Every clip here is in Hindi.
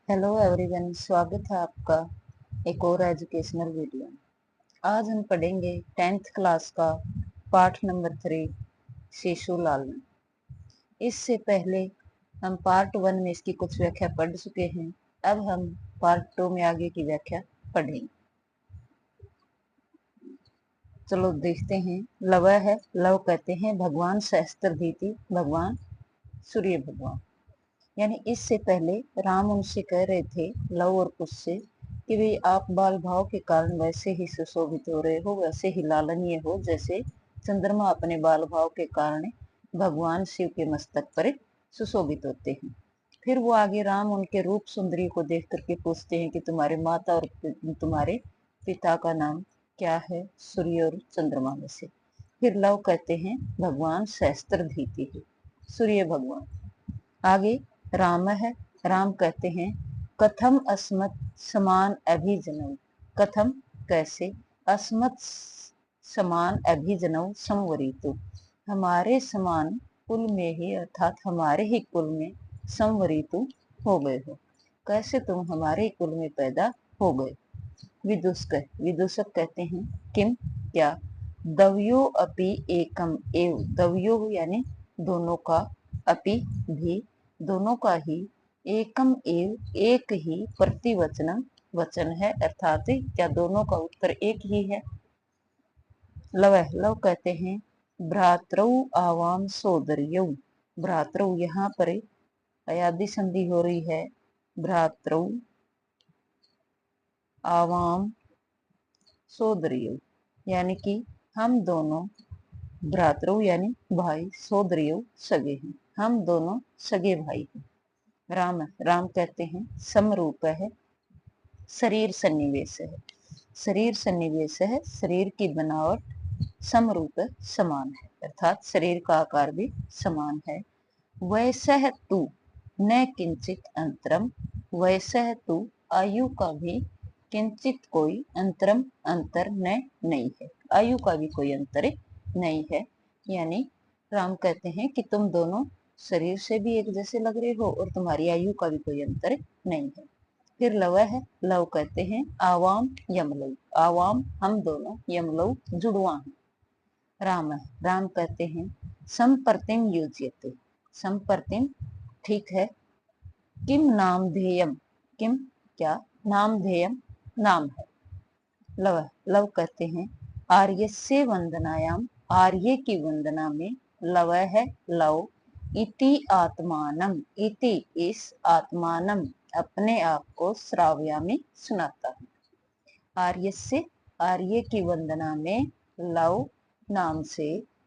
हेलो एवरीवन, स्वागत है आपका एक और एजुकेशनल वीडियो में। आज हम पढ़ेंगे 10th क्लास का पाठ नंबर 3 शिशु लालन। इससे पहले हम पार्ट 1 में इसकी कुछ व्याख्या पढ़ चुके हैं। अब हम पार्ट 2 में आगे की व्याख्या पढ़ेंगे। चलो देखते हैं। लव है, लव कहते हैं भगवान सहस्त्रधीति, भगवान सूर्य भगवान। यानी इससे पहले राम उनसे कह रहे थे लव और कुश से कि भाई आप बाल भाव के कारण वैसे ही सुशोभित हो रहे हो, वैसे ही लालनीय हो जैसे चंद्रमा अपने बाल भाव के कारण भगवान शिव के मस्तक पर सुशोभित होते हैं। फिर वो आगे राम उनके रूप सुंदरी को देख करके पूछते हैं कि तुम्हारे माता और तुम्हारे पिता का नाम क्या है, सूर्य और चंद्रमा में से। फिर लव कहते हैं भगवान सहस्त्रधीति है, सूर्य भगवान। आगे राम है, राम कहते हैं कथम अस्मत् समान अभिजनव, कथम कैसे, अस्मत् समान अभिजनव संवरितु, हमारे समान कुल में ही अर्थात हमारे ही कुल में संवरितु हो गए हो, कैसे तुम हमारे कुल में पैदा हो गए। विदूषक कहते हैं किम क्या, दव्यो अपि एकम एव, दव्यो यानी दोनों का, अपि भी दोनों का ही, एकम एव एक ही, प्रतिवचनम वचन है अर्थात क्या दोनों का उत्तर एक ही है। लव कहते हैं भ्रातृ आवाम सोदरियौ, भ्रातृ यहाँ पर अयादि संधि हो रही है, भ्रातृ आवाम सोदरियौ यानी कि हम दोनों, भ्रातृ यानी भाई, सोदरियौ सगे हैं, हम दोनों सगे भाई हैं। राम कहते हैं समरूप है, शरीर सन्निवेश है, शरीर सन्निवेश है, शरीर की बनावट समरूप समान है अर्थात शरीर का आकार भी समान है। वैसह तू न किंचित अंतरम, वैसह तू आयु का भी किंचित कोई अंतरम अंतर न नहीं है, आयु का भी कोई अंतर नहीं है। यानी राम कहते हैं कि तुम दोनों शरीर से भी एक जैसे लग रहे हो और तुम्हारी आयु का भी कोई अंतर नहीं है। फिर लव है, लव कहते हैं आवाम यमलव, आवाम हम दोनों, यमलव जुड़वा है। राम है, राम कहते हैं संपर्तिम युज्यते, संपर्तिम ठीक है, किम नाम ध्येयम, किम क्या, नाम ध्येयम नाम है। लव कहते हैं आर्य से वंदनायाम, आर्य की वंदना में, लव है लव, इति आत्मानम, इति इस, आत्मानम अपने आप को, श्राव्यामि सुनाता हूँ। आर्य से, आर्य की वंदना में, लव नाम से,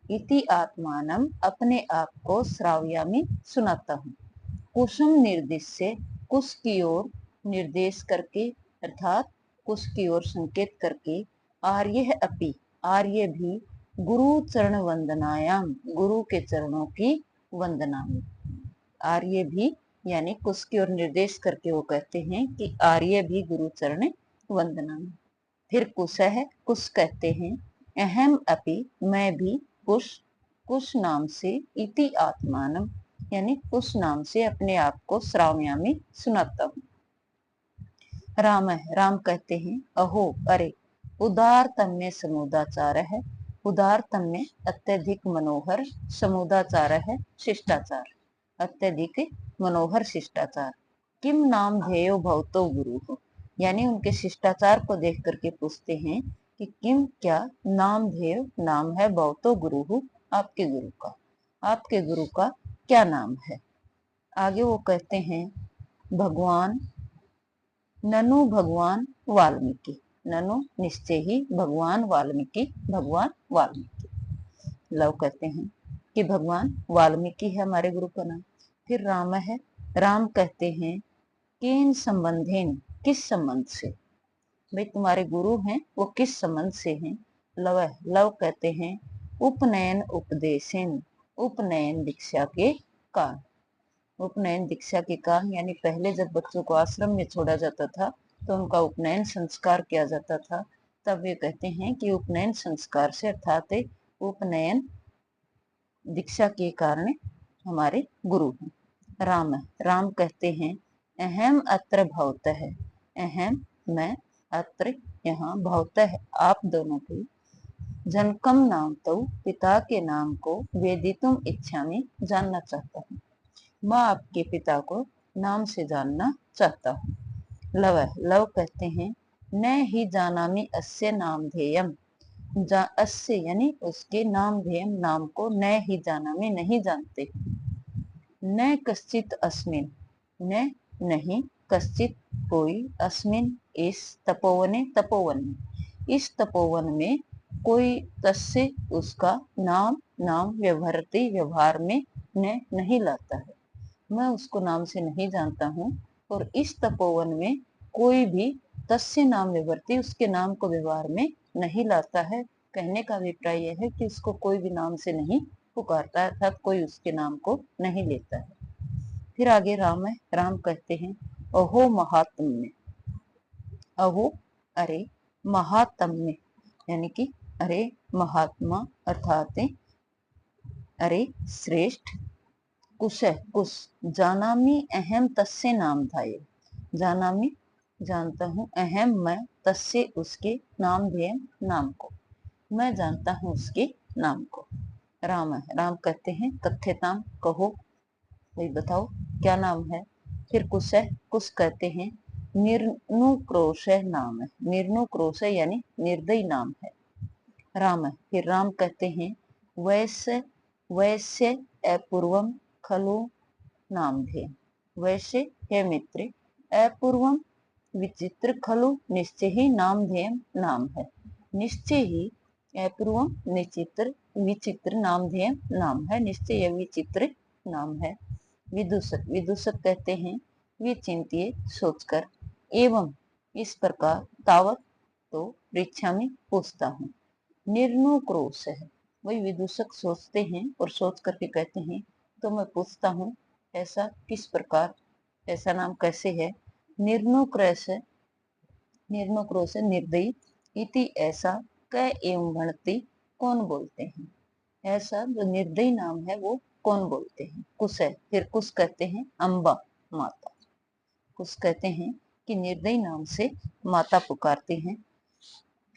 इति आत्मानम अपने आप को, श्राव्यामि सुनाता हूँ। कुसुम निर्देश से, कुश की ओर निर्देश करके अर्थात कुश की ओर संकेत करके, आर्य अपि आर्य भी, गुरु चरण वंदनायाम गुरु के चरणों की वंदना में, आर्य भी यानी कुश की ओर निर्देश करके वो कहते हैं कि आर्य भी गुरु चरण वंदना में। फिर कुश है, कुश कहते हैं अहम अपि मैं भी, कुश कुश नाम से, इति आत्मानम यानी कुश नाम से अपने आप को, श्राव्यामि सुनाता हूँ। राम है, राम कहते हैं अहो अरे, उदारतम में समुदाचार है, उदारतम में अत्यधिक मनोहर, समुदाचार है शिष्टाचार, अत्यधिक मनोहर शिष्टाचार। किम नाम ध्येयो भवतो गुरु हो, यानी उनके शिष्टाचार को देख करके पूछते हैं कि किम क्या, नाम ध्येय नाम है, भवतो गुरु हो आपके गुरु का, आपके गुरु का क्या नाम है। आगे वो कहते हैं भगवान, ननु भगवान वाल्मीकि, ननु निश्चय ही भगवान वाल्मीकि, भगवान वाल्मीकि। लव कहते हैं कि भगवान वाल्मीकि है हमारे गुरु का नाम। फिर राम है, राम कहते हैं किन संबंधेन किस संबंध से, भाई तुम्हारे गुरु हैं वो किस संबंध से हैं। लव है, लव कहते हैं उपनयन उपदेशन, उपनयन दीक्षा के कारण, उपनयन दीक्षा के कारण यानी पहले जब बच्चों को आश्रम में छोड़ा जाता था तो उनका उपनयन संस्कार किया जाता था, तब वे कहते हैं कि उपनयन संस्कार से अर्थात उपनयन दीक्षा के कारण हमारे गुरु हैं। राम है, राम कहते हैं अहम अत्र भवतः, अहम मैं, अत्र यहाँ, भवतः आप दोनों की, जनकम नाम तो पिता के नाम को वेदितुम इच्छामि जानना चाहता हूँ, मैं आपके पिता को नाम से जानना चाहता हूँ। लव लव कहते हैं न ही जानामि अस्य नामधेयम, अस्य यानी उसके नामधेयम नाम को न ही जानामि नहीं जानते, न कश्चित अस्मिन न नहीं, कश्चित कोई, अस्मिन इस, तपोवने तपोवन में, इस तपोवन में कोई, तस्य उसका, नाम नाम, व्यवहरती व्यवहार में, न नहीं लाता है, मैं उसको नाम से नहीं जानता हूँ, और इस तपोवन में कोई भी तस्य नाम विवर्ती उसके नाम को व्यवहार में नहीं लाता है। कहने का अभिप्राय यह है कि उसको कोई भी नाम से नहीं पुकारता है, अर्थात कोई उसके नाम को नहीं लेता है। फिर आगे राम है, राम कहते हैं अहो महात्म्य, अहो अरे, महात्म्य यानी कि अरे महात्मा, अर्थात अरे श्रेष्ठ, कुश है कुश, जानामि अहम तस्य नाम धाय, जानामि जानता हूँ, अहम मैं, तस्य उसके, नाम धेय नाम को, मैं जानता हूँ उसके नाम को। राम है, राम कहते हैं कथ्यताम कहो, वही बताओ क्या नाम है। फिर कुश है, कुश कहते हैं निर्नुक्रोश नाम है, निर्नुक्रोश यानी निर्दयी नाम है, राम है। फिर राम कहते हैं वैश्य, वैश्य अपूर्वम खलु नामधेय, वैसे हे मित्र, अपूर्वम विचित्र, खलु निश्चय ही, नामधेय नाम है, निश्चय ही, अपूर्वम निचित्र, विचित्र, नामधेय नाम है, निश्चय विचित्र नाम है। विदूषक, विदूषक कहते हैं विचिंत्य सोचकर, एवं इस प्रकार, तावत तो परीक्षा में पूछता हूँ, निर्नुक्रोश है, वही विदूषक सोचते हैं और सोच करके कहते हैं तो मैं पूछता हूँ ऐसा किस प्रकार, ऐसा नाम कैसे है। निर्नुक्रोश, निर्नुक्रोश निर्दयी, इति ऐसा, क एवं गणति कौन बोलते हैं, ऐसा जो निर्दयी नाम है वो कौन बोलते हैं। कुश है, फिर कुश कहते हैं अम्बा माता, कुश कहते हैं कि निर्दयी नाम से माता पुकारती हैं।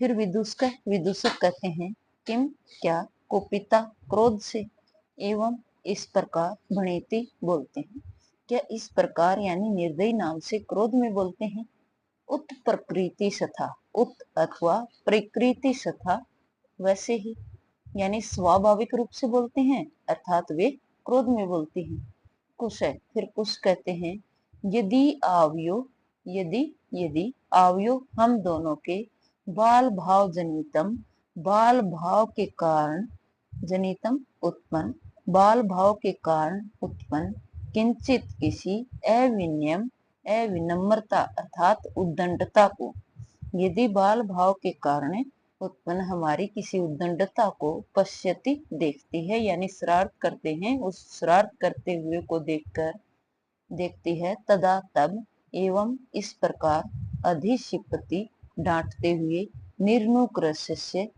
फिर विदूषक, विदूषक कहते हैं किम क्या, कुपिता क्रोध से, एवं इस प्रकार भणेति बोलते हैं, क्या इस प्रकार यानी निर्दयी नाम से क्रोध में बोलते हैं। उत प्रकृति सथा, उत अथवा प्रकृति सथा वैसे ही, यानी स्वाभाविक रूप से बोलते हैं, अर्थात वे क्रोध में बोलती हैं। कुश है, फिर कुश कहते हैं यदि आवयो, यदि यदि आवयो हम दोनों के, बाल भाव जनितम, बाल भाव के कारण, जनितम उत्पन्न, बाल भाव के कारण उत्पन्न, किंचित किसी, अविनयम अविनम्रता अर्थात उद्दंडता को, यदि बाल भाव के कारण उत्पन्न हमारी किसी उद्दंडता को, पश्यति देखती है यानी शरारत करते हैं, उस शरारत करते हुए को देखकर, देखती है, तदा तब, एवं इस प्रकार, अधिशिपति डांटते हुए, निर्नुक्रस्य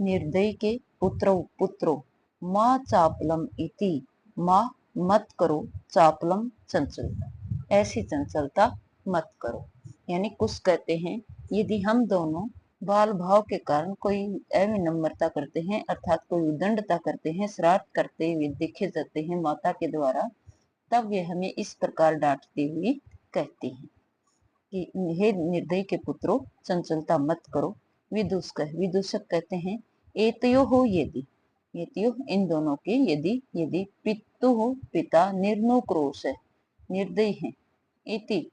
निर्दयी के, पुत्रो पुत्रो, माँ चापलम इति, माँ मत करो, चापलम चंचलता, ऐसी चंचलता मत करो। यानी कुछ कहते हैं यदि हम दोनों बाल भाव के कारण कोई अविनम्रता करते हैं, अर्थात कोई उद्दंडता करते हैं, शरारत करते हुए देखे जाते हैं माता के द्वारा, तब वे हमें इस प्रकार डांटती हुई कहती हैं कि हे निर्दयी के पुत्रों, चंचलता मत करो। विदूषक कहते हैं एतयो हो यदि, एतयो इन दोनों के, यदि यदि पितु हो पिता, निर्नुक्रोश है निर्दयी है, इति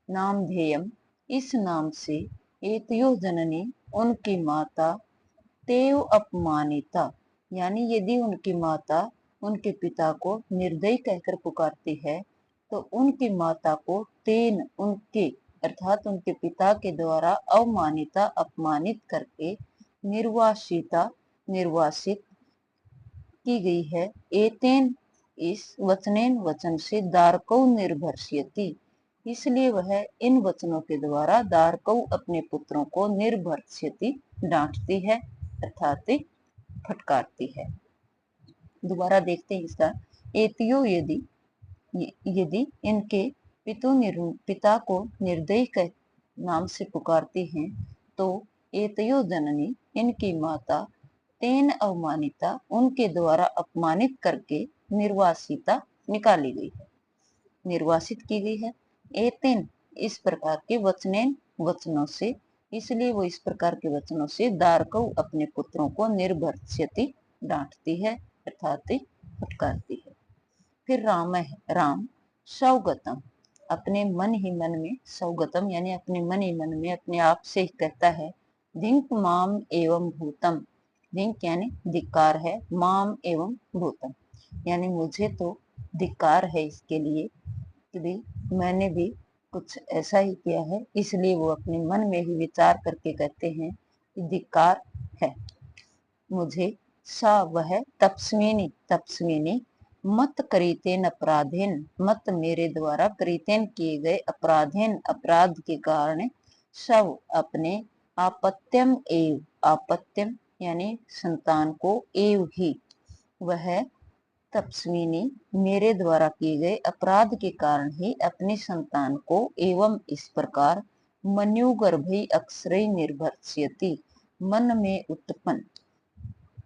नामधेयम इस नाम से, एतयो जननी उनकी माता, तेव अपमानिता यानी यदि उनकी माता उनके पिता को निर्दयी कहकर पुकारती है, तो उनकी माता को तेन उनके, अर्थात उनके पिता के द्वारा अवमानिता अपमानित करके, निर्वासिता निर्वासित की गई है। एतेन इस वचनेन वचन से, दारकौ निर्भर्ष्यति इसलिए वह इन वचनों के द्वारा, दारकौ अपने पुत्रों को, निर्भर्ष्यति डांटती है अर्थात फटकारती है। दोबारा देखते हैं इसका, एतियो यदि, यदि इनके पिता को निर्दयी के नाम से पुकारती हैं तो एतयो जननी, इनकी माता, तेन अवमानिता, उनके द्वारा अपमानित करके निर्वासिता निकाली गई है, निर्वासित की गई है। एतेन, इस प्रकार के वचनों से, इसलिए वो इस प्रकार के वचनों से दारकौ, अपने पुत्रों को निर्भर्त्स्यति, डांटती है अर्थात फटकारती है। फिर राम सौगतम, अपने मन ही मन में, सौगतम यानी अपने मन ही मन में अपने आप से ही कहता है, धिंक माम एवं भूतम, धिंक यानी धिक्कार है, माम एवं भूतम यानी मुझे तो धिक्कार है इसके लिए कि मैंने भी कुछ ऐसा ही किया है, इसलिए वो अपने मन में ही विचार करके कहते हैं कि धिक्कार है मुझे। सा, वह, तपस्विनी, तपस्विनी, मत करीतेन अपराधेन, मत मेरे द्वारा करीतेन किए गए अपराधेन, अपराध के कारण, सब अपने, आपत्यम एव, आपत्यम यानी संतान को, एव ही, वह तपस्विनी, मेरे द्वारा किए गए अपराध के कारण ही अपनी संतान को, एवं इस प्रकार, मन्युगर्भै अक्षरै निर्भर्त्स्यति, मन में उत्पन्न,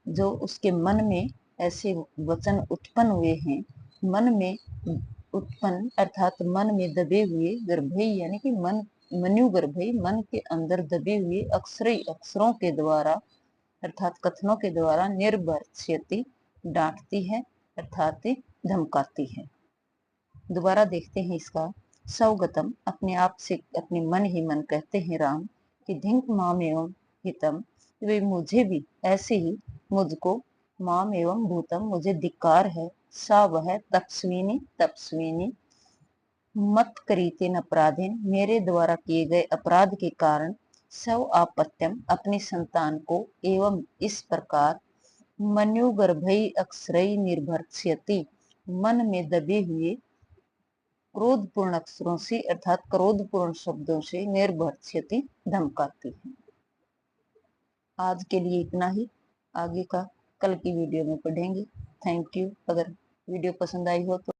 जो उसके मन में ऐसे वचन उत्पन्न हुए हैं, मन में उत्पन्न अर्थात मन में दबे हुए, गर्भै यानी कि मन, मनु गर्भै, मन के अंदर दबे हुए, अक्षरै अक्षरों के द्वारा अर्थात कथनों के द्वारा, निर्भर्त्स्यति डांटती है अर्थात धमकाती है। दोबारा देखते हैं इसका। सौगतम, अपने आप से, अपने मन ही मन कहते हैं राम कि धिंक माम एवं हितम, वे मुझे भी ऐसे ही, मुझको, माम एवं भूतम, मुझे धिक्कार है, सा, वह, तपस्विनी, तपस्विनी, मत करीतेन अपराधेन, मेरे द्वारा किए गए अपराध के कारण, सव आपत्यम, अपनी संतान को, एवं इस प्रकार, मन्युगर्भै अक्षरै निर्भर्त्स्यति, मन में दबे हुए क्रोधपूर्ण अक्षरों से अर्थात क्रोधपूर्ण शब्दों से, निर्भर्त्स्यति धमकाती है। आज के लिए इतना ही, आगे का कल की वीडियो में पढ़ेंगे। Thank you. अगर वीडियो पसंद आई हो तो